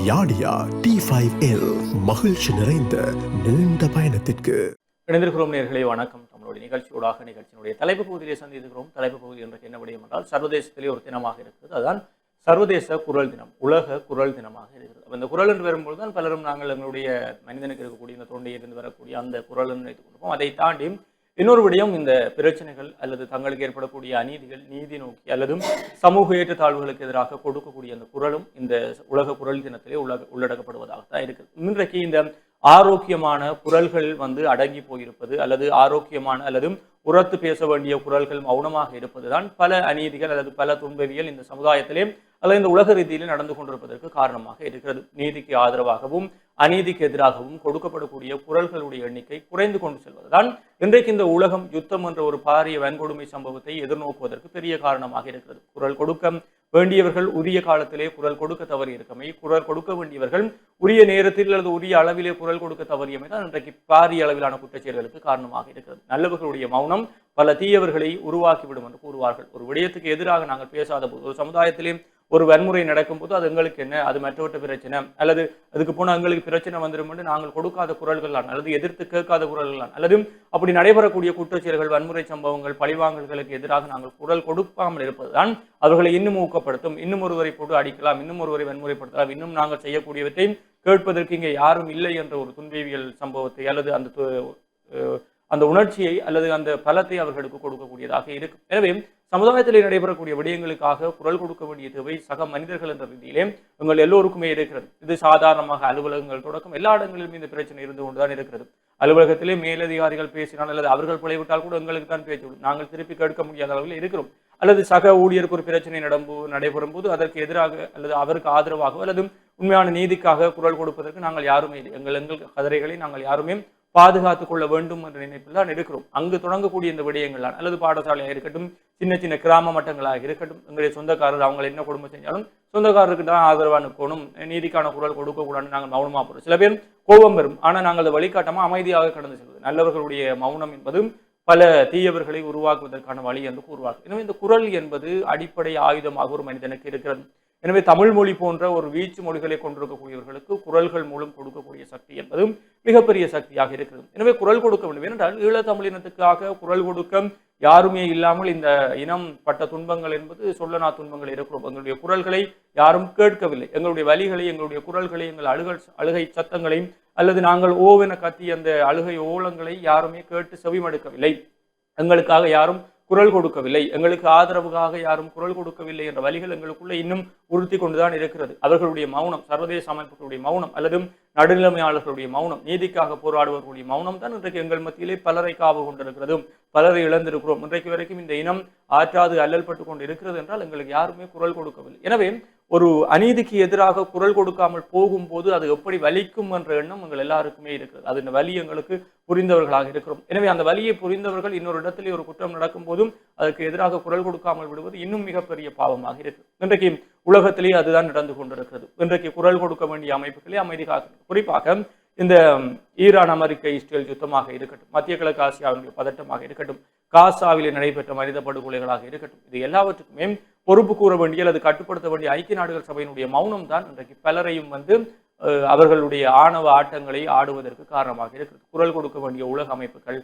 யாடியா T5L மகிழ்ச்சி நிறைந்த நீண்ட பயணத்திற்கு. இணைந்திருக்கிறோம் நேயர்களே, வணக்கம். நம்மளுடைய நிகழ்ச்சியினுடைய தலைப்பு பகுதியிலே சந்தித்திருக்கிறோம். தலைப்பு பகுதி என்று என்ன விடயம் என்றால், சர்வதேசத்திலே ஒரு தினமாக இருக்கிறது. அதுதான் சர்வதேச குரல் தினம், உலக குரல் தினமாக இருக்கிறது. அப்போ இந்த குரல் என்று வரும்போது தான் பலரும் நாங்கள் எங்களுடைய மனிதனுக்கு இருக்கக்கூடிய இந்த தொண்டையிலிருந்து வரக்கூடிய அந்த குரல் நினைத்துக் கொண்டிருப்போம். அதை தாண்டி இன்னொரு விடயம், இந்த பிரச்சனைகள் அல்லது தங்களுக்கு ஏற்படக்கூடிய அநீதிகள் நீதி நோக்கி அல்லது சமூக ஏற்றத்தாழ்வுகளுக்கு எதிராக கொடுக்கக்கூடிய அந்த குரலும் இந்த உலக குரல் தினத்திலே உள்ளடக்கப்படுவதாகத்தான் இருக்குது. இன்றைக்கு இந்த ஆரோக்கியமான குரல்கள் அடங்கி போயிருப்பது அல்லது ஆரோக்கியமான அல்லது உரத்து பேச வேண்டிய குரல்கள் மௌனமாக இருப்பதுதான் பல அநீதிகள் அல்லது பல துன்பவியல் இந்த சமுதாயத்திலே அல்லது இந்த உலக ரீதியிலே நடந்து கொண்டிருப்பதற்கு காரணமாக இருக்கிறது. நீதிக்கு ஆதரவாகவும் அநீதிக்கு எதிராகவும் கொடுக்கப்படக்கூடிய குரல்களுடைய எண்ணிக்கை குறைந்து கொண்டு செல்வதுதான் இன்றைக்கு இந்த உலகம் யுத்தம் என்ற ஒரு பாரிய வன்கொடுமை சம்பவத்தை எதிர்நோக்குவதற்கு பெரிய காரணமாக இருக்கிறது. குரல் கொடுக்க வேண்டியவர்கள் உரிய காலத்திலே குரல் கொடுக்க தவறி இருக்கமை, குரல் கொடுக்க வேண்டியவர்கள் உரிய நேரத்தில் அல்லது உரிய அளவிலே குரல் கொடுக்க தவறியமை தான் இன்றைக்கு பாரிய அளவிலான குற்றச்செயல்களுக்கு காரணமாக இருக்கிறது. நல்லவர்களுடைய மௌனம் பல தீயவர்களை உருவாக்கிவிடும் என்று கூறுவார்கள். ஒரு விடயத்துக்கு எதிராக நாங்கள் பேசாத போது, ஒரு சமுதாயத்திலே ஒரு வன்முறை நடக்கும் போது அது எங்களுக்கு என்ன, அது மற்றவற்ற பிரச்சனை அல்லது அதுக்கு போனால் எங்களுக்கு பிரச்சனை வந்துடும் என்று நாங்கள் கொடுக்காத குரல்கள் அல்லது எதிர்த்து கேட்காத குரல்கள் அல்லது அப்படி நடைபெறக்கூடிய குற்றச்செயல்கள், வன்முறை சம்பவங்கள், பழிவாங்கல்களுக்கு எதிராக நாங்கள் குரல் கொடுக்காமல் இருப்பதுதான் அவர்களை இன்னும் ஊக்கப்படுத்தும். இன்னும் ஒருவரை போட்டு அடிக்கலாம், இன்னும் ஒருவரை வன்முறைப்படுத்தலாம், இன்னும் நாங்கள் செய்யக்கூடியவற்றை கேட்பதற்கு இங்கே யாரும் இல்லை என்ற ஒரு துன்பவியல் சம்பவத்தை அல்லது அந்த உணர்ச்சியை அல்லது அந்த பலத்தை அவர்களுக்கு கொடுக்கக்கூடியதாக இருக்கும். எனவே சமுதாயத்திலே நடைபெறக்கூடிய விடயங்களுக்காக குரல் கொடுக்க வேண்டிய தேவை சக மனிதர்கள் என்ற ரீதியிலே உங்கள் எல்லோருக்குமே இருக்கிறது. இது சாதாரணமாக அலுவலகங்கள் தொடக்கம் எல்லா இடங்களிலும் இந்த பிரச்சனை இருந்து கொண்டுதான் இருக்கிறது. அலுவலகத்திலே மேலதிகாரிகள் பேசினால் அல்லது அவர்கள் பிழைவிட்டால் கூட எங்களுக்கு தான் பேச்சு, நாங்கள் திருப்பி கேட்க முடியாத அளவில் இருக்கிறோம். அல்லது சக ஊழியருக்கு ஒரு பிரச்சனை நடைபெறும் போது அதற்கு எதிராக அல்லது அவருக்கு ஆதரவாக அல்லது உண்மையான நீதிக்காக குரல் கொடுப்பதற்கு நாங்கள் யாருமே இல்லை. எங்கள் கதிரைகளை நாங்கள் யாருமே பாதுகாத்துக் கொள்ள வேண்டும் என்ற நினைப்பில் தான் இருக்கிறோம். அங்கு தொடங்கக்கூடிய இந்த விடயங்கள் தான் அல்லது பாடசாலையாக இருக்கட்டும், சின்ன சின்ன கிராம மட்டங்களாக இருக்கட்டும், எங்களுடைய சொந்தக்காரர் அவங்க என்ன கொடுமை செஞ்சாலும் சொந்தக்காரருக்கு தான் ஆதரவாக நிற்கணும், நீதிக்கான குரல் கொடுக்கக்கூடாதுன்னு நாங்கள் மௌனமாக போகிறோம். சில பேர் கோபம் வரும், ஆனால் நாங்கள் அதை வழிகாட்டாமல் அமைதியாக கடந்து செல்வது. நல்லவர்களுடைய மௌனம் என்பது பல தீயவர்களை உருவாக்குவதற்கான வழி என்று கூறுவார்கள். எனவே இந்த குரல் என்பது அடிப்படை ஆயுதமாக ஒரு மனிதனுக்கு இருக்கிறது. எனவே தமிழ் மொழி போன்ற ஒரு வீச்சு மொழிகளை கொண்டிருக்கக்கூடியவர்களுக்கு குரல்கள் மூலம் கொடுக்கக்கூடிய சக்தி என்பதும் மிகப்பெரிய சக்தியாக இருக்கிறது. எனவே குரல் கொடுக்க வேண்டும். ஏனென்றால் ஈழத்தமிழினத்துக்காக குரல் கொடுக்க யாருமே இல்லாமல் இந்த இனம் பட்ட துன்பங்கள் என்பது சொல்லனா துன்பங்கள் இருக்கிறோம். எங்களுடைய குரல்களை யாரும் கேட்கவில்லை. எங்களுடைய வலிகளை, எங்களுடைய குரல்களை, எங்கள் அழுகை சத்தங்களை அல்லது நாங்கள் ஓவென கத்தி அந்த அழுகை ஓலங்களை யாருமே கேட்டு செவிமடுக்கவில்லை. எங்களுக்காக யாரும் குரல் கொடுக்கவில்லை, எங்களுக்கு ஆதரவுக்காக யாரும் குரல் கொடுக்கவில்லை என்ற வழிகள் எங்களுக்குள்ள இன்னும் உறுத்தி கொண்டுதான் இருக்கிறது. அவர்களுடைய மௌனம், சர்வதேச அமைப்புகளுடைய மௌனம் அல்லது நடுநிலைமையாளர்களுடைய மௌனம், நீதிக்காக போராடுவர்களுடைய மௌனம் தான் இன்றைக்கு எங்கள் மத்தியிலே பலரை காவு கொண்டிருக்கிறதும் பலரை இழந்திருக்கிறோம். இன்றைக்கு வரைக்கும் இந்த இனம் ஆற்றாது அல்லல் பட்டு கொண்டு இருக்கிறது என்றால் எங்களுக்கு யாருமே குரல் கொடுக்கவில்லை. எனவே ஒரு அநீதிக்கு எதிராக குரல் கொடுக்காமல் போகும்போது அது எப்படி வலிக்கும் என்ற எண்ணம் எங்கள் எல்லாருக்குமே இருக்கிறது. அது இந்த வலி எங்களுக்கு புரிந்தவர்களாக இருக்கிறோம். எனவே அந்த வலியை புரிந்தவர்கள் இன்னொரு இடத்திலே ஒரு குற்றம் நடக்கும் போதும் அதற்கு எதிராக குரல் கொடுக்காமல் விடுவது இன்னும் மிகப்பெரிய பாவமாக இருக்குது. இன்றைக்கு உலகத்திலேயே அதுதான் நடந்து கொண்டிருக்கிறது. இன்றைக்கு குரல் கொடுக்க வேண்டிய அமைப்புகளே அமைதி காக்கிறது. குறிப்பாக இந்த ஈரான் அமெரிக்க இஸ்ரேல் யுத்தமாக இருக்கட்டும், மத்திய கிழக்கு ஆசியாவினுடைய பதட்டமாக இருக்கட்டும், காசாவிலே நடைபெற்ற மனித படுகொலைகளாக இருக்கட்டும், இது எல்லாவற்றுக்குமே பொறுப்பு கூற வேண்டிய அல்லது கட்டுப்படுத்த வேண்டிய ஐக்கிய நாடுகள் சபையினுடைய மௌனம் தான் இன்றைக்கு பலரையும் அவர்களுடைய ஆணவ ஆட்டங்களை ஆடுவதற்கு காரணமாக இருக்கிறது. குரல் கொடுக்க வேண்டிய உலக அமைப்புகள்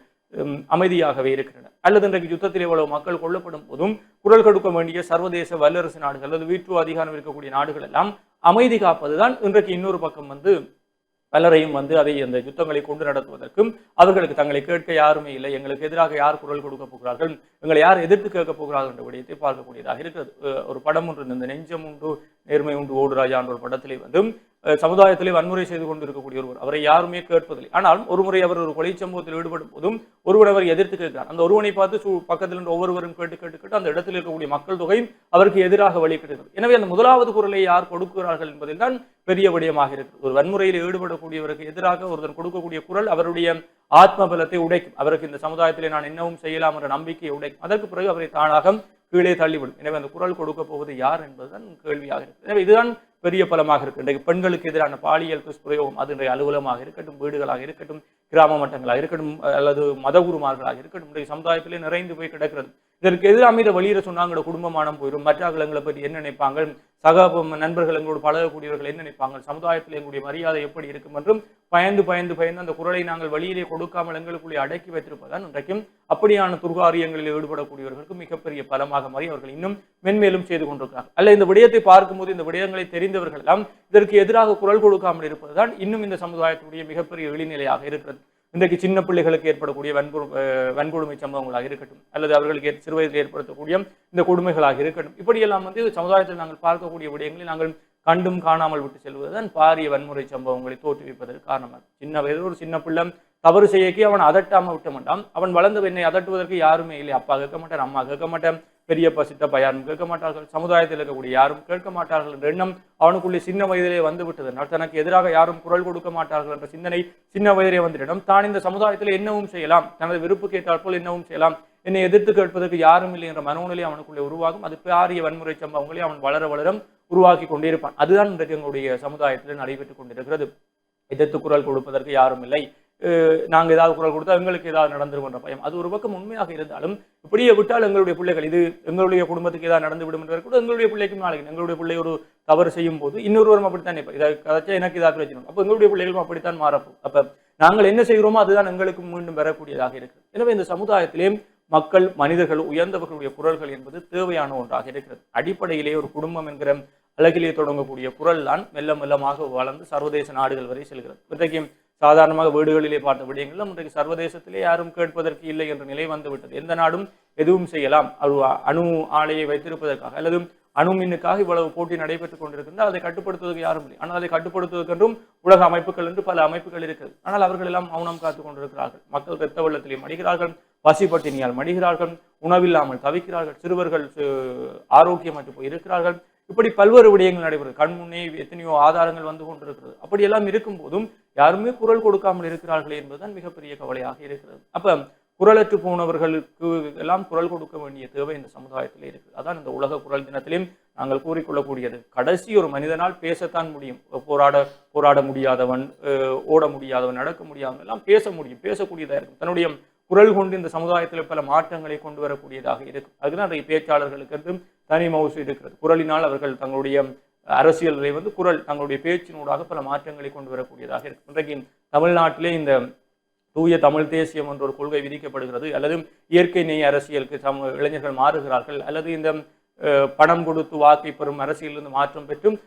அமைதியாகவே இருக்கின்றன. அல்லது இன்றைக்கு யுத்தத்தில் எவ்வளவு மக்கள் கொல்லப்படும் போதும் குரல் கொடுக்க வேண்டிய சர்வதேச வல்லரசு நாடுகள் அல்லது வீட்டு அதிகாரம் இருக்கக்கூடிய நாடுகள் எல்லாம் அமைதி காப்பதுதான் இன்றைக்கு இன்னொரு பக்கம் பலரையும் அதை அந்த யுத்தங்களை கொண்டு நடத்துவதற்கும் அவர்களுக்கு தங்களை கேட்க யாருமே இல்லை, எங்களுக்கு எதிராக யார் குரல் கொடுக்க போகிறார்கள், எங்களை யார் எதிர்த்து கேட்க போகிறார்கள் என்ற விடயத்தை பார்க்கக்கூடியதாக இருக்கிறது. ஒரு படம் ஒன்று, இந்த நெஞ்சம் உண்டு நேர்மை உண்டு ஓடுராஜா என்ற ஒரு படத்திலே சமுதாயத்திலே வன்முறை செய்து கொண்டிருக்கக்கூடிய ஒருவர், அவரை யாருமே கேட்பதில்லை. ஆனால் ஒருமுறை அவர் ஒரு கொலை சம்பவத்தில் ஈடுபடும் போதும் ஒருவர் அவர் எதிர்த்து கேட்கிறார். அந்த ஒருவனை பார்த்து பக்கத்தில் இருந்து ஒவ்வொருவரும் கேட்டு அந்த இடத்தில் இருக்கக்கூடிய மக்கள் தொகையும் அவருக்கு எதிராக வழிகிடுகிறது. எனவே அந்த முதலாவது குரலை யார் கொடுக்கிறார்கள் என்பதில் தான் பெரிய விடயமாக இருக்கிறது. ஒரு வன்முறையில் ஈடுபடக்கூடியவருக்கு எதிராக ஒருவர் கொடுக்கக்கூடிய குரல் அவருடைய ஆத்ம பலத்தை உடைக்கும். அவருக்கு இந்த சமுதாயத்திலே நான் என்னவும் செய்யலாம் என்ற நம்பிக்கையை உடைக்கும். அதற்கு பிறகு அவரை தானாக கீழே தள்ளிவிடும். எனவே அந்த குரல் கொடுக்க போவது யார் என்பதுதான் கேள்வியாக இருக்கு. எனவே இதுதான் பெரிய பலமாக இருக்கு. இன்றைக்கு பெண்களுக்கு எதிரான பாலியல் துஷ்பிரயோகம், அது இன்றைய அலுவலகமாக இருக்கட்டும், வீடுகளாக இருக்கட்டும், கிராம மட்டங்களாக இருக்கட்டும், அல்லது மதகுருமார்களாக இருக்கட்டும், இன்றைய சமுதாயத்திலே நிறைந்து போய் கிடக்கிறது. இதற்கு எதிராக இதை வெளியிட சொன்னாங்க, குடும்பமானம் போயிடும், மற்றவங்களை பற்றி என்ன நினைப்பாங்க, சக நண்பர்கள் எங்களோடு பழகக்கூடியவர்கள் என்ன நினைப்பாங்க, சமுதாயத்தில் எங்களுடைய மரியாதை எப்படி இருக்கும் என்றும் பயந்து பயந்து பயந்து அந்த குரலை நாங்கள் வெளியிலே கொடுக்காமல் எங்களுக்குள்ளே அடக்கி வைத்திருப்பதுதான் இன்றைக்கும் அப்படியான துர்காரியங்களில் ஈடுபடக்கூடியவர்களுக்கு மிகப்பெரிய பலமாக மாறி அவர்கள் இன்னும் மென்மேலும் செய்து கொண்டிருக்கிறார்கள். அல்ல இந்த விடயத்தை பார்க்கும்போது இந்த விடயங்களை தெரிந்தவர்கள் எல்லாம் இதற்கு எதிராக குரல் கொடுக்காமல் இருப்பதுதான் இன்னும் இந்த சமுதாயத்துடைய மிகப்பெரிய இழிநிலையாக இருக்கிறது. இன்றைக்கு சின்ன பிள்ளைகளுக்கு ஏற்படக்கூடிய வன்கொடுமை சம்பவங்களாக இருக்கட்டும், அல்லது அவர்களுக்கு சிறுவயதில் ஏற்படுத்தக்கூடிய இந்த கொடுமைகளாக இருக்கட்டும், இப்படியெல்லாம் சமுதாயத்தில் நாங்கள் பார்க்கக்கூடிய விடயங்களை நாங்கள் கண்டும் காணாமல் விட்டு செல்வதுதான் பாரிய வன்முறை சம்பவங்களை தோற்றுவிப்பதற்கு காரணமாக. சின்ன வயதில் ஒரு சின்ன பிள்ளை தவறு செய்யக்கி அவன் அதட்டாம விட்ட மாட்டான். அவன் வளர்ந்த பெண்ணை அதட்டுவதற்கு யாருமே இல்லை. அப்பா கேட்க மாட்டார், அம்மா கேட்க மாட்டேன், பெரியப்பா சித்தப்பா யாரும் கேட்க மாட்டார்கள், சமுதாயத்தில் இருக்கக்கூடிய யாரும் கேட்க மாட்டார்கள் என்ற எண்ணம் அவனுக்குள்ளே சின்ன வயதிலே வந்து விட்டதனால் தனக்கு எதிராக யாரும் குரல் கொடுக்க மாட்டார்கள் என்ற சிந்தனை சின்ன வயதிலே வந்துவிடும். தான் இந்த சமுதாயத்தில் என்னவும் செய்யலாம், தனது விருப்பு கேட்டாற்போல் என்னவும் செய்யலாம், என்னை எதிர்த்து கேட்பதற்கு யாரும் இல்லை என்ற மனோநிலை அவனுக்குள்ளே உருவாகும். அது பாரிய வன்முறை சம்பவங்களை அவன் வளர வளர உருவாக்கி கொண்டே இருப்பான். அதுதான் இன்றைக்கு எங்களுடைய சமுதாயத்தில் நடைபெற்றுக் கொண்டிருக்கிறது. எதிர்த்து குரல் கொடுப்பதற்கு யாரும் இல்லை, நாங்கள் ஏதாவது குரல் கொடுத்தா எங்களுக்கு ஏதாவது நடந்துரும் என்ற பயம். அது ஒரு பக்கம் உண்மையாக இருந்தாலும் இப்படியே விட்டால் எங்களுடைய பிள்ளைகள் இது எங்களுடைய குடும்பத்துக்கு ஏதாவது நடந்து விடும் என்பதற்கு கூட எங்களுடைய பிள்ளைக்கும் நாளைக்கு எங்களுடைய பிள்ளை ஒரு தவறு செய்யும் போது இன்னொருவரும் அப்படித்தான் நினைப்போம், இதை கதைச்சா எனக்கு ஏதாவது பிரச்சனை, அப்போ எங்களுடைய பிள்ளைகளும் அப்படித்தான் மாறப்போம். அப்ப நாங்கள் என்ன செய்கிறோமோ அதுதான் எங்களுக்கு மீண்டும் வரக்கூடியதாக இருக்கிறது. எனவே இந்த சமுதாயத்திலே மக்கள், மனிதர்கள், உயர்ந்தவர்களுடைய குரல்கள் என்பது தேவையான ஒன்றாக இருக்கிறது. அடிப்படையிலே ஒரு குடும்பம் என்கிற அழகிலே தொடங்கக்கூடிய குரல் தான் மெல்ல மெல்லமாக வளர்ந்து சர்வதேச நாடுகள் வரை செல்கிறது. இன்றைக்கு சாதாரணமாக வீடுகளிலே பார்த்த விடயங்களும் இன்றைக்கு சர்வதேசத்திலே யாரும் கேட்பதற்கு இல்லை என்ற நிலை வந்துவிட்டது. எந்த நாடும் எதுவும் செய்யலாம், அணு ஆலையை வைத்திருப்பதற்காக அல்லது அணு மின்னுக்காக இவ்வளவு போட்டி நடைபெற்றுக் கொண்டிருக்கின்றால் அதை கட்டுப்படுத்துவதற்கு யாரும் இல்லை. ஆனால் அதை கட்டுப்படுத்துவதற்கென்றும் உலக அமைப்புகள் என்று பல அமைப்புகள் இருக்கிறது. ஆனால் அவர்கள் எல்லாம் மௌனம் காத்துக் கொண்டிருக்கிறார்கள். மக்கள் இரத்த வெள்ளத்திலே மடிகிறார்கள், பசி பட்டினியால் மடிகிறார்கள், உணவில்லாமல் தவிக்கிறார்கள், சிறுவர்கள் ஆரோக்கியமற்று போய் இருக்கிறார்கள். இப்படி பல்வேறு விடயங்கள் நடைபெறுது. கண் முன்னே எத்தனையோ ஆதாரங்கள் வந்து கொண்டிருக்கிறது. அப்படியெல்லாம் இருக்கும் போதும் யாருமே குரல் கொடுக்காமல் இருக்கிறார்களே என்பதுதான் மிகப்பெரிய கவலையாக இருக்கிறது. அப்ப குரலற்று போனவர்களுக்கு எல்லாம் குரல் கொடுக்க வேண்டிய தேவை இந்த சமுதாயத்திலே இருக்குது. அதான் இந்த உலக குரல் தினத்திலையும் நாங்கள் கூறிக்கொள்ளக்கூடியது. கடைசி ஒரு மனிதனால் பேசத்தான் முடியும். போராட முடியாதவன், ஓட முடியாதவன், நடக்க முடியாதவன் எல்லாம் பேச முடியும், பேசக்கூடியதாக இருக்கும். தன்னுடைய குரல் கொண்டு இந்த சமுதாயத்தில் பல மாற்றங்களை கொண்டு வரக்கூடியதாக இருக்கும். அதுதான் அந்த பேச்சாளர்களுக்கு தனி மவுசு இருக்கிறது. குரலினால் அவர்கள் தங்களுடைய அரசியலை குரல் தங்களுடைய பேச்சினூடாக பல மாற்றங்களை கொண்டு வரக்கூடியதாக இருக்கும். இன்றைக்கு தமிழ்நாட்டிலே இந்த தூய தமிழ் தேசியம் என்ற ஒரு கொள்கை விதிக்கப்படுகிறது, அல்லது இயற்கை நெய் அரசியலுக்கு இளைஞர்கள் மாறுகிறார்கள், அல்லது இந்த பணம் கொடுத்து வாக்கை பெறும் அரசியலிருந்து மாற்றம் பெற்றும்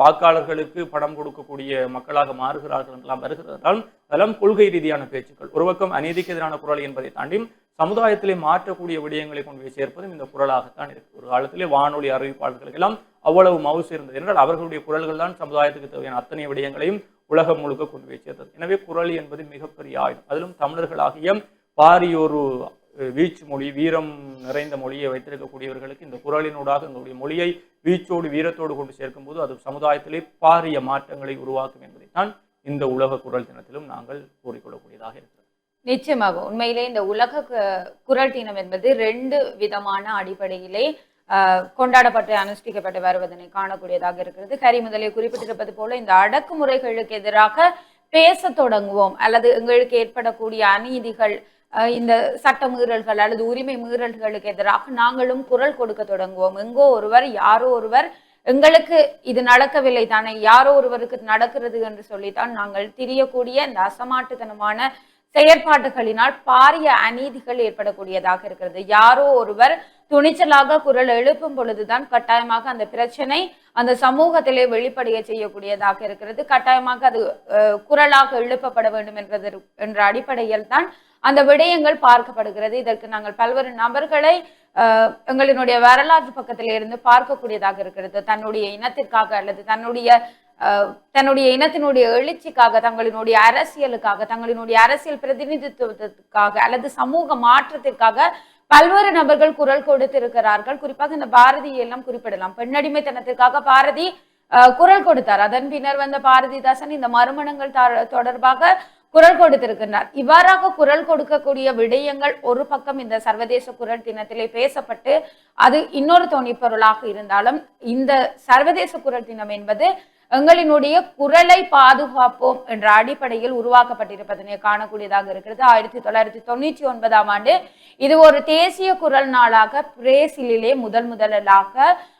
வாக்காளர்களுக்கு பணம் கொடுக்கக்கூடிய மக்களாக மாறுகிறார்கள் என்றெல்லாம் வருகிறதால் அதெல்லாம் கொள்கை ரீதியான பேச்சுக்கள். ஒரு பக்கம் அநீதிக்கு எதிரான குரல் என்பதை தாண்டி சமுதாயத்திலே மாற்றக்கூடிய விடயங்களை கொண்டு போய் சேர்ப்பதும் இந்த குரலாகத்தான் இருக்கு. ஒரு காலத்திலே வானொலி அறிவிப்பாளர்களுக்கு எல்லாம் அவ்வளவு மவுசு இருந்தது என்றால் அவர்களுடைய குரல்கள் தான் சமுதாயத்துக்கு தேவையான அத்தனை விடயங்களையும் உலகம் முழுக்க கொண்டு போய் சேர்த்தது. எனவே குரல் என்பது மிகப்பெரிய ஆயுதம். அதிலும் தமிழர்களாகிய பாரியோரு வீச்சு மொழி, வீரம் நிறைந்த மொழியை வைத்திருக்கக்கூடியவர்களுக்கு இந்த குரலினூடாக எங்களுடைய மொழியை வீச்சோடு வீரத்தோடு கொண்டு சேர்க்கும் போது அது சமுதாயத்திலே பாரிய மாற்றங்களை உருவாக்கும் என்பதைத்தான் இந்த உலக குரல் தினத்திலும் நாங்கள் கூறிக்கொள்ளக்கூடியதாக இருக்கிறது. நிச்சயமாக உண்மையிலே இந்த உலக குரல் தினம் என்பது 2 விதமான அடிப்படையிலே கொண்டாடப்பட்டு அனுஷ்டிக்கப்பட்டு வருவதனை காணக்கூடியதாக இருக்கிறது. ஹரி முதலே குறிப்பிட்டிருப்பது போல இந்த அடக்குமுறைகளுக்கு எதிராக பேச தொடங்குவோம், அல்லது எங்களுக்கு ஏற்படக்கூடிய அநீதிகள், இந்த சட்ட மீறல்கள் அல்லது உரிமை மீறல்களுக்கு எதிராக நாங்களும் குரல் கொடுக்க தொடங்குவோம். எங்கோ ஒருவர், யாரோ ஒருவர் எங்களுக்கு இது நடக்கவில்லை தானே, யாரோ ஒருவருக்கு நடக்கிறது என்று சொல்லித்தான் நாங்கள் திரியக்கூடிய இந்த அசமாட்டுத்தனமான செயற்பாடுகளினால் பாரிய அநீதிகள் ஏற்படக்கூடியதாக இருக்கிறது. யாரோ ஒருவர் துணிச்சலாக குரல் எழுப்பும் பொழுதுதான் கட்டாயமாக அந்த பிரச்சனை அந்த சமூகத்திலே வெளிப்படைய செய்யக்கூடியதாக இருக்கிறது. கட்டாயமாக அது குரலாக எழுப்பப்பட வேண்டும் என்ற அடிப்படையில் தான் அந்த விடயங்கள் பார்க்கப்படுகிறது. இதற்கு நாங்கள் பல்வேறு நபர்களை எங்களினுடைய வரலாற்று பக்கத்திலே இருந்து பார்க்கக்கூடியதாக இருக்கிறது. தன்னுடைய இனத்திற்காக அல்லது தன்னுடைய இனத்தினுடைய எழுச்சிக்காக, தங்களினுடைய அரசியலுக்காக, தங்களினுடைய அரசியல் பிரதிநிதித்துவத்திற்காக அல்லது சமூக மாற்றத்திற்காக பல்வேறு நபர்கள் குரல் கொடுத்திருக்கிறார்கள். குறிப்பாக இந்த பாரதியை எல்லாம் குறிப்பிடலாம். பெண்ணடிமைத்தனத்திற்காக பாரதி குரல் கொடுத்தார். அதன் பின்னர் வந்த பாரதிதாசன் இந்த மறுமணங்கள் தொடர்பாக குரல் கொடுத்திருக்கிறார். இவ்வாறாக குரல் கொடுக்கக்கூடிய விடயங்கள் ஒரு பக்கம் இந்த சர்வதேச குரல் தினத்திலே பேசப்பட்டு அது இன்னொரு தொனிப்பொருளாக இருந்தாலும் இந்த சர்வதேச குரல் தினம் என்பது எங்களினுடைய குரலை பாதுகாப்போம் என்ற அடிப்படையில் உருவாக்கப்பட்டிருப்பதனை காணக்கூடியதாக இருக்கிறது. 1999 ஆண்டு இது ஒரு தேசிய குரல் நாளாக பிரேசிலே முதலாக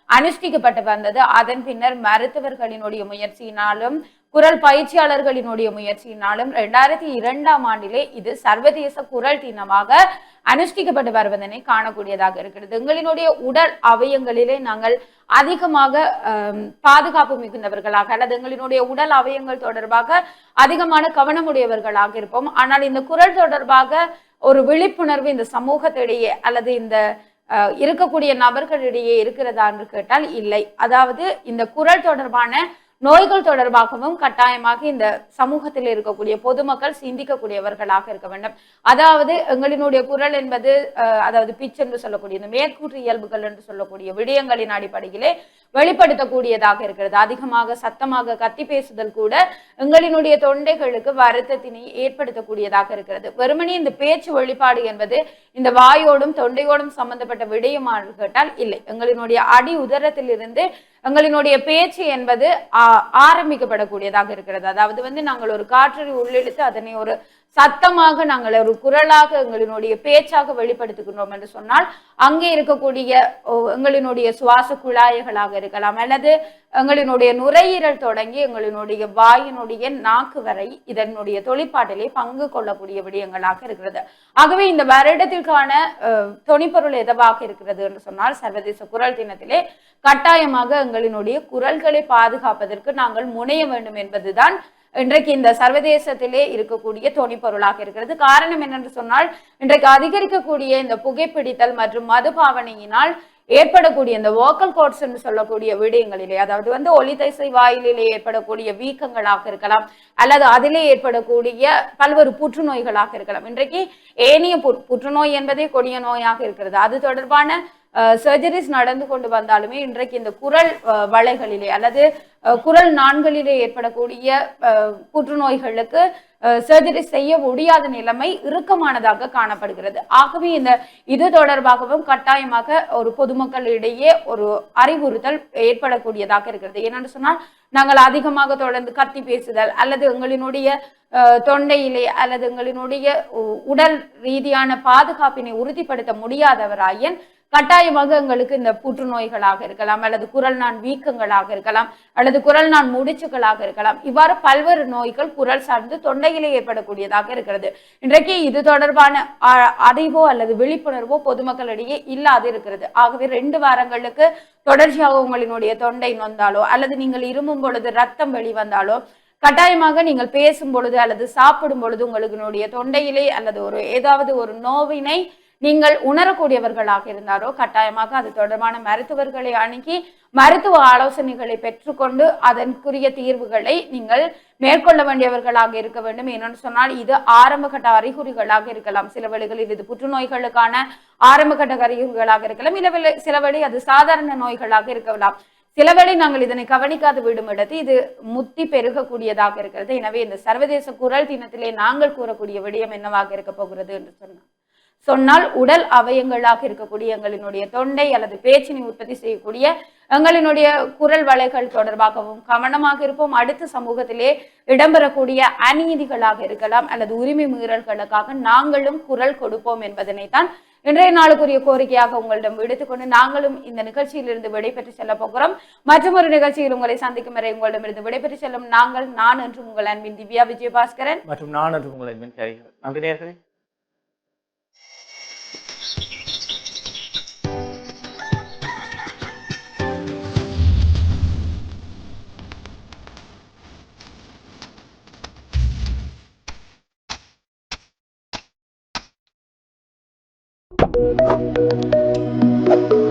அனுஷ்டிக்கப்பட்டு வந்தது. அதன் பின்னர் மருத்துவர்களினுடைய முயற்சியினாலும் குரல் பயிற்சியாளர்களினுடைய முயற்சியினாலும் 2002ஆம் ஆண்டிலே இது சர்வதேச குரல் தினமாக அனுஷ்டிக்கப்பட்டு வருவதனை காணக்கூடியதாக இருக்கிறது. எங்களினுடைய உடல் அவயங்களிலே நாங்கள் அதிகமாக பாதுகாப்பு மிகுந்தவர்களாக அல்லது எங்களினுடைய உடல் அவயங்கள் தொடர்பாக அதிகமான கவனமுடையவர்களாக இருப்போம். ஆனால் இந்த குரல் தொடர்பாக ஒரு விழிப்புணர்வு இந்த சமூகத்திடையே அல்லது இந்த இருக்கக்கூடிய நபர்களிடையே இருக்கிறதா என்று கேட்டால் இல்லை. அதாவது இந்த குரல் தொடர்பான நோய்கள் தொடர்பாகவும் கட்டாயமாக இந்த சமூகத்தில் இருக்கக்கூடிய பொதுமக்கள் சிந்திக்கக்கூடியவர்களாக இருக்க வேண்டும். அதாவது எங்களினுடைய குரல் என்பது அதாவது பிச் என்று சொல்லக்கூடிய இந்த மேற்கூற்று இயல்புகள் என்று சொல்லக்கூடிய விடயங்களின் அடிப்படையிலே வெளிப்படுத்தக்கூடியதாக இருக்கிறது. அதிகமாக சத்தமாக கத்தி பேசுதல் கூட எங்களினுடைய தொண்டைகளுக்கு வருத்தத்தினை ஏற்படுத்தக்கூடியதாக இருக்கிறது. வெறுமனே இந்த பேச்சு வெளிப்பாடு என்பது இந்த வாயோடும் தொண்டையோடும் சம்பந்தப்பட்ட விடயமாக கேட்டால் இல்லை. எங்களினுடைய அடி உதரத்திலிருந்து எங்களினுடைய பேச்சு என்பது ஆரம்பிக்கப்படக்கூடியதாக இருக்கிறது. அதாவது நாங்கள் ஒரு காற்றை உள்ளிழுத்து அதனை ஒரு சத்தமாக நாங்கள் ஒரு குரலாக எங்களினுடைய பேச்சாக வெளிப்படுத்துகின்றோம் என்று சொன்னால் அங்கே இருக்கக்கூடிய எங்களினுடைய சுவாச குழாய்களாக இருக்கலாம் அல்லது எங்களினுடைய நுரையீரல் தொடங்கி எங்களினுடைய வாயினுடைய நாக்கு வரை இதனுடைய தொழிற்பாட்டிலே பங்கு கொள்ளக்கூடிய விடயங்களாக இருக்கிறது. ஆகவே இந்த வருடத்திற்கான தொனிப்பொருள் எதுவாக இருக்கிறது என்று சொன்னால் சர்வதேச குரல் தினத்திலே கட்டாயமாக எங்களினுடைய குரல்களை பாதுகாப்பதற்கு நாங்கள் முனைய வேண்டும் என்பதுதான் இன்றைக்கு இந்த சர்வதேசத்திலே இருக்கக்கூடிய தொனிப்பொருளாக இருக்கிறது. காரணம் என்னென்று சொன்னால் இன்றைக்கு அதிகரிக்கக்கூடிய இந்த புகைப்பிடித்தல் மற்றும் மதுபாவனையினால் ஏற்படக்கூடிய இந்த வோக்கல் கோட்ஸ் என்று சொல்லக்கூடிய விடயங்களிலே அதாவது ஒலி தசை வாயிலே ஏற்படக்கூடிய வீக்கங்களாக இருக்கலாம் அல்லது அதிலே ஏற்படக்கூடிய பல்வேறு புற்றுநோய்களாக இருக்கலாம். இன்றைக்கு ஏனைய புற்றுநோய் என்பதே கொடிய நோயாக இருக்கிறது. அது தொடர்பான சர்ஜரிஸ் நடந்து கொண்டு வந்தாலுமே இன்றைக்கு இந்த குரல் வளைகளிலே அல்லது குரல் நாண்களிலே ஏற்படக்கூடிய புற்றுநோய்களுக்கு சர்ஜரி செய்ய முடியாத நிலைமை இறுக்கமானதாக காணப்படுகிறது. ஆகவே இது தொடர்பாகவும் கட்டாயமாக ஒரு பொதுமக்களிடையே ஒரு அறிவுறுத்தல் ஏற்படக்கூடியதாக இருக்கிறது. ஏனென்று சொன்னால் நாங்கள் அதிகமாக தொடர்ந்து கத்தி பேசுதல் அல்லது எங்களினுடைய தொண்டையிலே அல்லது எங்களினுடைய உடல் ரீதியான பாதுகாப்பினை உறுதிப்படுத்த முடியாதவராயின் கட்டாயமாக எங்களுக்கு இந்த புற்றுநோய்களாக இருக்கலாம் அல்லது குரல் நான் வீக்கங்களாக இருக்கலாம் அல்லது குரல் நான் முடிச்சுகளாக இருக்கலாம். இவ்வாறு பல்வேறு நோய்கள் குரல் சார்ந்து தொண்டையிலே ஏற்படக்கூடியதாக இருக்கிறது. இன்றைக்கு இது தொடர்பான அறிவோ அல்லது விழிப்புணர்வோ பொதுமக்களிடையே இல்லாது இருக்கிறது. ஆகவே 2 வாரங்களுக்கு தொடர்ச்சியாக உங்களினுடைய தொண்டை நொந்தாலோ அல்லது நீங்கள் இருமும் பொழுது ரத்தம் வெளிவந்தாலோ கட்டாயமாக நீங்கள் பேசும் பொழுது அல்லது சாப்பிடும் பொழுது உங்களுடைய தொண்டையிலே அல்லது ஏதாவது ஒரு நோவினை நீங்கள் உணரக்கூடியவர்களாக இருந்தாரோ கட்டாயமாக அது தொடர்பான மருத்துவர்களை அணுகி மருத்துவ ஆலோசனைகளை பெற்றுக்கொண்டு அதற்குரிய தீர்வுகளை நீங்கள் மேற்கொள்ள வேண்டியவர்களாக இருக்க வேண்டும். என்னென்னு சொன்னால் இது ஆரம்பகட்ட அறிகுறிகளாக இருக்கலாம். சில வேளைகளில் இது புற்றுநோய்களுக்கான ஆரம்பகட்ட அறிகுறிகளாக இருக்கலாம். சில வேளை அது சாதாரண நோய்களாக இருக்கலாம். சில வேளை நாங்கள் இதனை கவனிக்காது விடும் இடத்து இது முத்தி பெருகக்கூடியதாக இருக்கிறது. எனவே இந்த சர்வதேச குரல் தினத்திலே நாங்கள் கூறக்கூடிய விடயம் என்னவாக இருக்க போகிறது என்று சொன்னால் உடல் அவயங்களாக இருக்கக்கூடிய எங்களினுடைய தொண்டை அல்லது பேச்சினை உற்பத்தி செய்யக்கூடிய எங்களினுடைய குரல் வளைகள் தொடர்பாகவும் கவனமாக இருப்போம். அடுத்த சமூகத்திலே இடம்பெறக்கூடிய அநீதிகளாக இருக்கலாம் அல்லது உரிமை மீறல்களுக்காக நாங்களும் குரல் கொடுப்போம் என்பதனைத்தான் இன்றைய நாளுக்குரிய கோரிக்கையாக உங்களிடம் விடுத்துக்கொண்டு நாங்களும் இந்த நிகழ்ச்சியிலிருந்து விடைபெற்று செல்ல போகிறோம். மற்றொரு நிகழ்ச்சியில் உங்களை சந்திக்கும் வரை உங்களிடமிருந்து விடைபெற்று செல்லும் நான் என்று உங்கள் அன்பின் திவ்யா விஜயபாஸ்கரன் மற்றும் நான் என்று உங்கள் அன்பின் கரிகள். நன்றி நேயர்களே. Thank you.